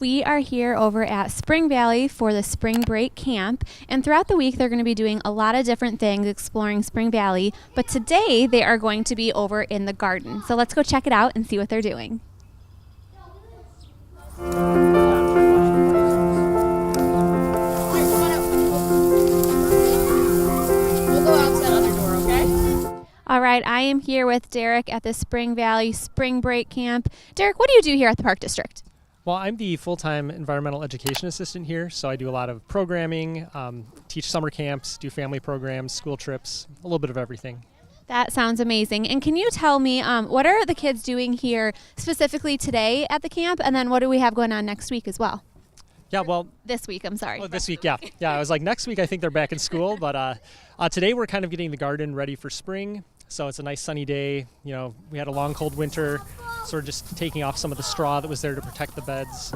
We are here over at Spring Valley for the Spring Break Camp, and throughout the week they're going to be doing a lot of different things exploring Spring Valley, but today they are going to be over in the garden. So let's go check it out and see what they're doing. All right, I am here with Derek at the Spring Valley Spring Break Camp. Derek, what do you do here at the Park District? Well, I'm the full-time environmental education assistant here, so I do a lot of programming, teach summer camps, do family programs, school trips, a little bit of everything. That sounds amazing. And can you tell me, what are the kids doing here specifically today at the camp, and then what do we have going on next week as well? Yeah, well... This week, I'm sorry. Oh, this week, yeah. Yeah, I was like, next week I think they're back in school, but today we're kind of getting the garden ready for spring. So it's a nice sunny day. You know, we had a long, cold winter, so we're just taking off some of the straw that was there to protect the beds,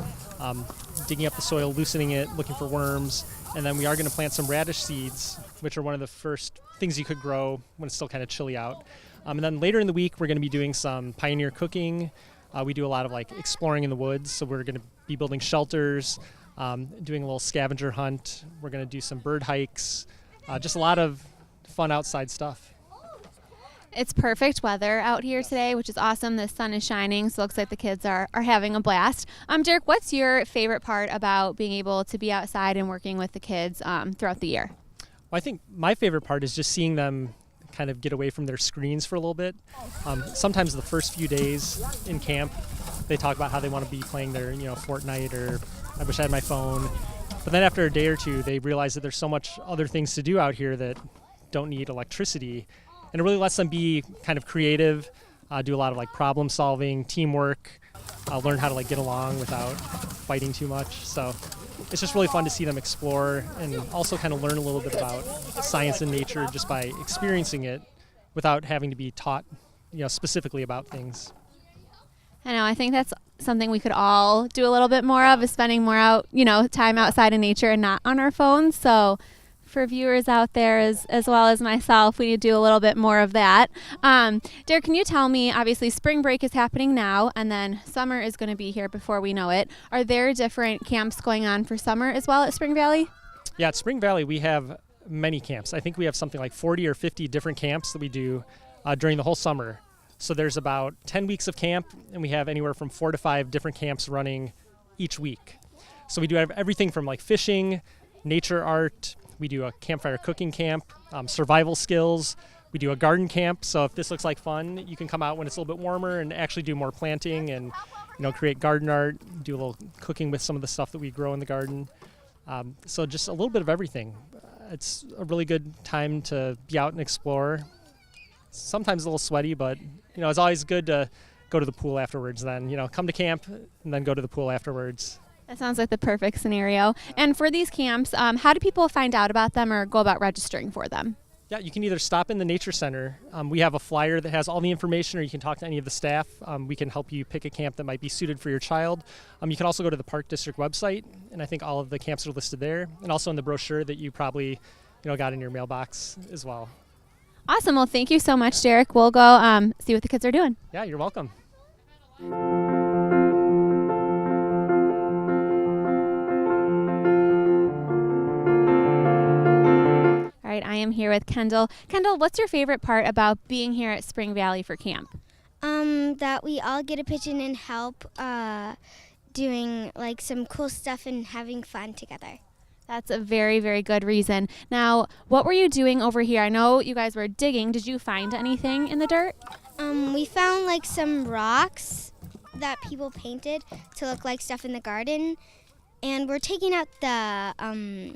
digging up the soil, loosening it, looking for worms, and then we are going to plant some radish seeds, which are one of the first things you could grow when it's still kind of chilly out. And then later in the week, we're going to be doing some pioneer cooking. We do a lot of like exploring in the woods, so we're going to be building shelters, doing a little scavenger hunt. We're going to do some bird hikes, just a lot of fun outside stuff. It's perfect weather out here today, which is awesome. The sun is shining, so it looks like the kids are having a blast. Derek, what's your favorite part about being able to be outside and working with the kids throughout the year? Well, I think my favorite part is just seeing them kind of get away from their screens for a little bit. Sometimes the first few days in camp, they talk about how they want to be playing their, Fortnite, or I wish I had my phone. But then after a day or two, they realize that there's so much other things to do out here that don't need electricity. And it really lets them be kind of creative, do a lot of like problem solving, teamwork, learn how to like get along without fighting too much. So it's just really fun to see them explore and also kind of learn a little bit about science and nature just by experiencing it without having to be taught, specifically about things. I know, I think that's something we could all do a little bit more of, is spending more time outside in nature and not on our phones. So for viewers out there as well as myself, we need to do a little bit more of that. Derek, can you tell me, obviously spring break is happening now, and then summer is going to be here before we know it. Are there different camps going on for summer as well at Spring Valley? Yeah, at Spring Valley we have many camps. I think we have something like 40 or 50 different camps that we do during the whole summer. So there's about 10 weeks of camp, and we have anywhere from 4 to 5 different camps running each week. So we do have everything from like fishing, nature art. We do a campfire cooking camp, survival skills. We do a garden camp. So if this looks like fun, you can come out when it's a little bit warmer and actually do more planting and, create garden art, do a little cooking with some of the stuff that we grow in the garden. So just a little bit of everything. It's a really good time to be out and explore. Sometimes a little sweaty, but, it's always good to go to the pool afterwards then. Come to camp and then go to the pool afterwards. That sounds like the perfect scenario. And for these camps, how do people find out about them or go about registering for them? Yeah, you can either stop in the Nature Center. We have a flyer that has all the information, or you can talk to any of the staff. We can help you pick a camp that might be suited for your child. You can also go to the Park District website, and I think all of the camps are listed there, and also in the brochure that you probably got in your mailbox as well. Awesome. Well, thank you so much, Derek. We'll go see what the kids are doing. Yeah, you're welcome. All right, I am here with Kendall. Kendall, what's your favorite part about being here at Spring Valley for camp? That we all get to pitch in and help doing like some cool stuff and having fun together. That's a very, very good reason. Now, what were you doing over here? I know you guys were digging. Did you find anything in the dirt? We found like some rocks that people painted to look like stuff in the garden, and we're taking out the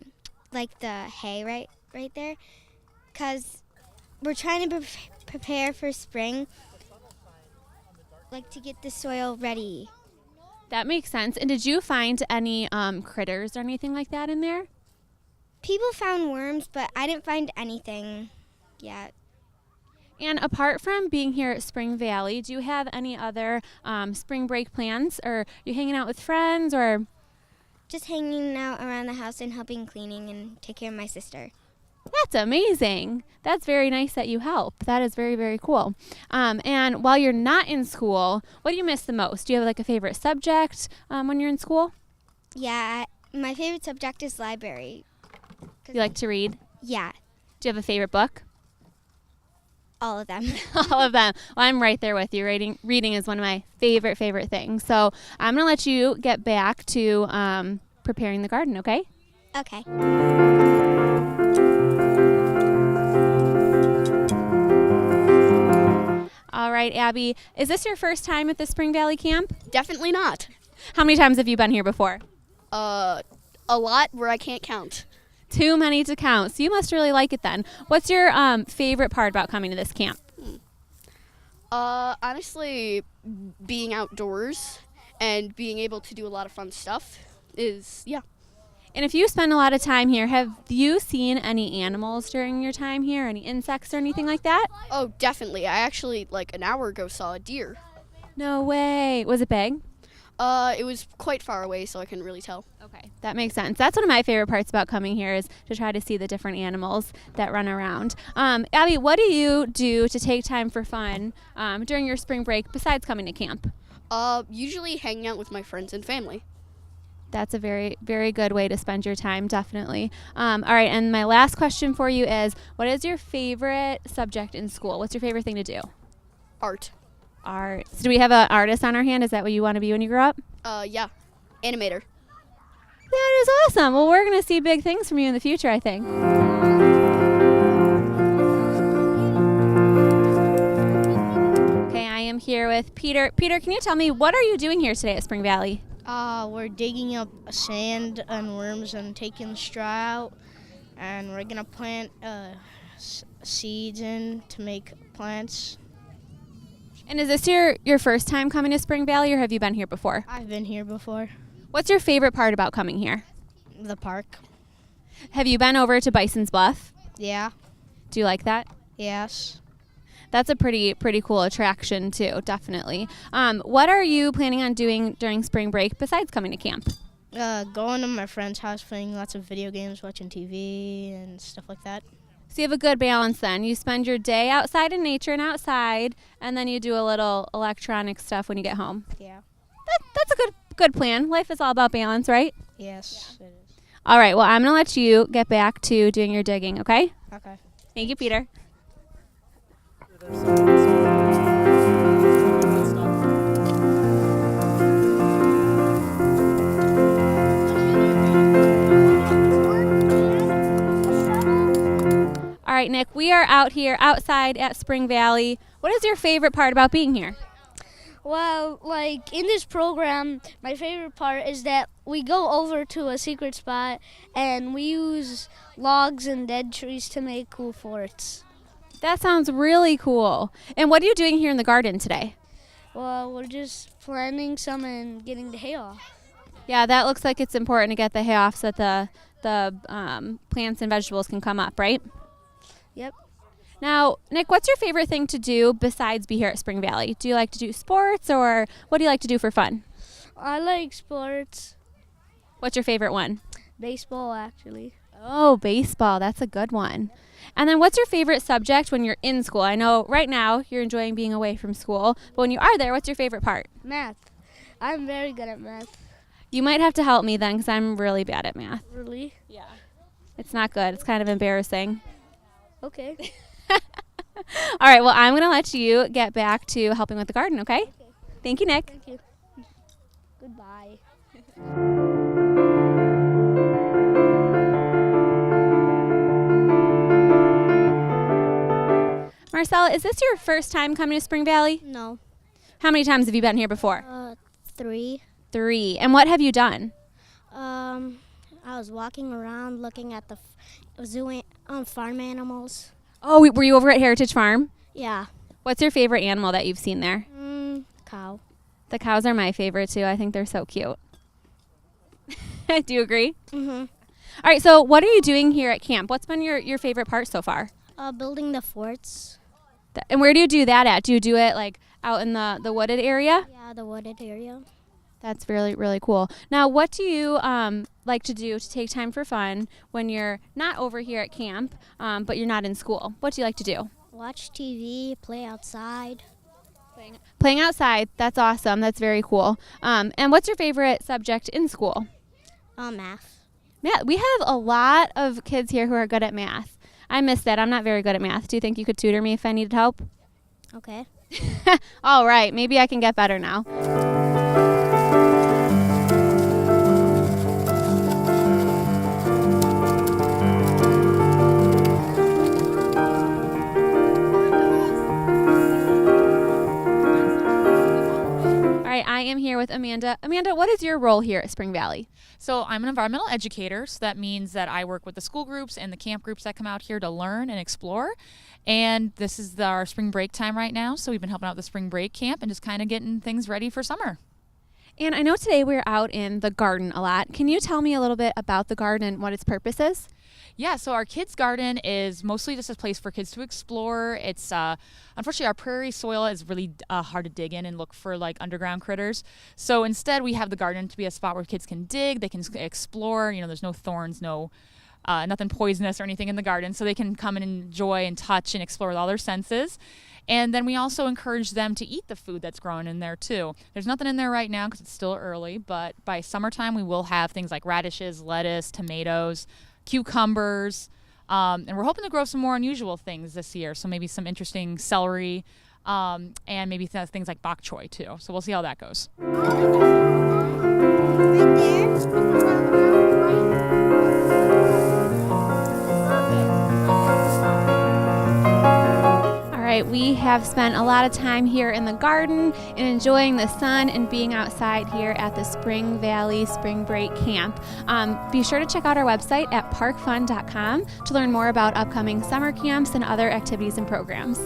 the hay right there, because we're trying to prepare for spring, like to get the soil ready. That makes sense. And did you find any critters or anything like that in there? People found worms, but I didn't find anything yet. And apart from being here at Spring Valley, do you have any other spring break plans? Or are you hanging out with friends, or? Just hanging out around the house and helping cleaning and take care of my sister. That's amazing. That's very nice that you help. That is very, very cool. And while you're not in school, what do you miss the most? Do you have like a favorite subject when you're in school? Yeah, my favorite subject is library. You like to read? Yeah, Do you have a favorite book? all of them. All of them. Well, I'm right there with you. Reading is one of my favorite things. So I'm going to let you get back to preparing the garden, okay? Okay. All right, Abby. Is this your first time at the Spring Valley Camp? Definitely not. How many times have you been here before? A lot where I can't count. Too many to count. So you must really like it then. What's your favorite part about coming to this camp? Honestly, being outdoors and being able to do a lot of fun stuff is, yeah. And if you spend a lot of time here, have you seen any animals during your time here? Any insects or anything like that? Oh, definitely. I actually, like an hour ago, saw a deer. No way. Was it big? It was quite far away, so I couldn't really tell. Okay, that makes sense. That's one of my favorite parts about coming here is to try to see the different animals that run around. Abby, what do you do to take time for fun during your spring break besides coming to camp? Usually hanging out with my friends and family. That's a very, very good way to spend your time, definitely. All right, and my last question for you is, what is your favorite subject in school? What's your favorite thing to do? Art. Art. So do we have an artist on our hand? Is that what you want to be when you grow up? Yeah. Animator. That is awesome. Well, we're going to see big things from you in the future, I think. Okay, I am here with Peter. Peter, can you tell me, what are you doing here today at Spring Valley? We're digging up sand and worms and taking straw out, and we're gonna plant seeds in to make plants. And is this your first time coming to Spring Valley, or have you been here before? I've been here before. What's your favorite part about coming here? The park. Have you been over to Bison's Bluff? Yeah. Do you like that? Yes. That's a pretty cool attraction too, definitely. What are you planning on doing during spring break besides coming to camp? Going to my friend's house, playing lots of video games, watching TV, and stuff like that. So you have a good balance then. You spend your day outside in nature and outside, and then you do a little electronic stuff when you get home. Yeah. That's a good plan. Life is all about balance, right? Yes, it is. All right, well, I'm going to let you get back to doing your digging, okay? Okay. Thank you, Peter. All right, Nick, we are out here outside at Spring Valley. What is your favorite part about being here? Well, like in this program, my favorite part is that we go over to a secret spot and we use logs and dead trees to make cool forts. That sounds really cool. And what are you doing here in the garden today? Well, we're just planting some and getting the hay off. Yeah, that looks like it's important to get the hay off so that the plants and vegetables can come up, right? Yep. Now, Nick, what's your favorite thing to do besides be here at Spring Valley? Do you like to do sports, or what do you like to do for fun? I like sports. What's your favorite one? Baseball, actually. Oh, baseball. That's a good one. And then what's your favorite subject when you're in school? I know right now you're enjoying being away from school, but when you are there, what's your favorite part? Math. I'm very good at math. You might have to help me then, because I'm really bad at math. Really? Yeah. It's not good. It's kind of embarrassing. Okay. All right, well, I'm going to let you get back to helping with the garden, okay? Thank you, Nick. Thank you. Goodbye. Marcella, is this your first time coming to Spring Valley? No. How many times have you been here before? 3. 3. And what have you done? I was walking around looking at the zoo farm animals. Oh, were you over at Heritage Farm? Yeah. What's your favorite animal that you've seen there? Cow. The cows are my favorite, too. I think they're so cute. Do you agree? Mm-hmm. All right, so what are you doing here at camp? What's been your favorite part so far? Building the forts. And where do you do that at? Do you do it, like, out in the wooded area? Yeah, the wooded area. That's really, really cool. Now, what do you like to do to take time for fun when you're not over here at camp, but you're not in school? What do you like to do? Watch TV, play outside. Playing outside. That's awesome. That's very cool. And what's your favorite subject in school? Math. Math. We have a lot of kids here who are good at math. I miss that. I'm not very good at math. Do you think you could tutor me if I needed help? Okay. All right. Maybe I can get better now. I am here with Amanda. Amanda, what is your role here at Spring Valley? So I'm an environmental educator, so that means that I work with the school groups and the camp groups that come out here to learn and explore. And this is our spring break time right now, so we've been helping out the spring break camp and just kind of getting things ready for summer. And I know today we're out in the garden a lot. Can you tell me a little bit about the garden and what its purpose is? Yeah, so our kids' garden is mostly just a place for kids to explore. It's unfortunately our prairie soil is really hard to dig in and look for like underground critters. So instead, we have the garden to be a spot where kids can dig, they can explore. You know, there's no thorns, nothing poisonous or anything in the garden, so they can come and enjoy and touch and explore with all their senses. And then we also encourage them to eat the food that's grown in there too. There's nothing in there right now because it's still early, but by summertime we will have things like radishes, lettuce, tomatoes, cucumbers, and we're hoping to grow some more unusual things this year. So maybe some interesting celery, and maybe things like bok choy too. So we'll see how that goes. We have spent a lot of time here in the garden and enjoying the sun and being outside here at the Spring Valley Spring Break Camp. Be sure to check out our website at parkfun.com to learn more about upcoming summer camps and other activities and programs.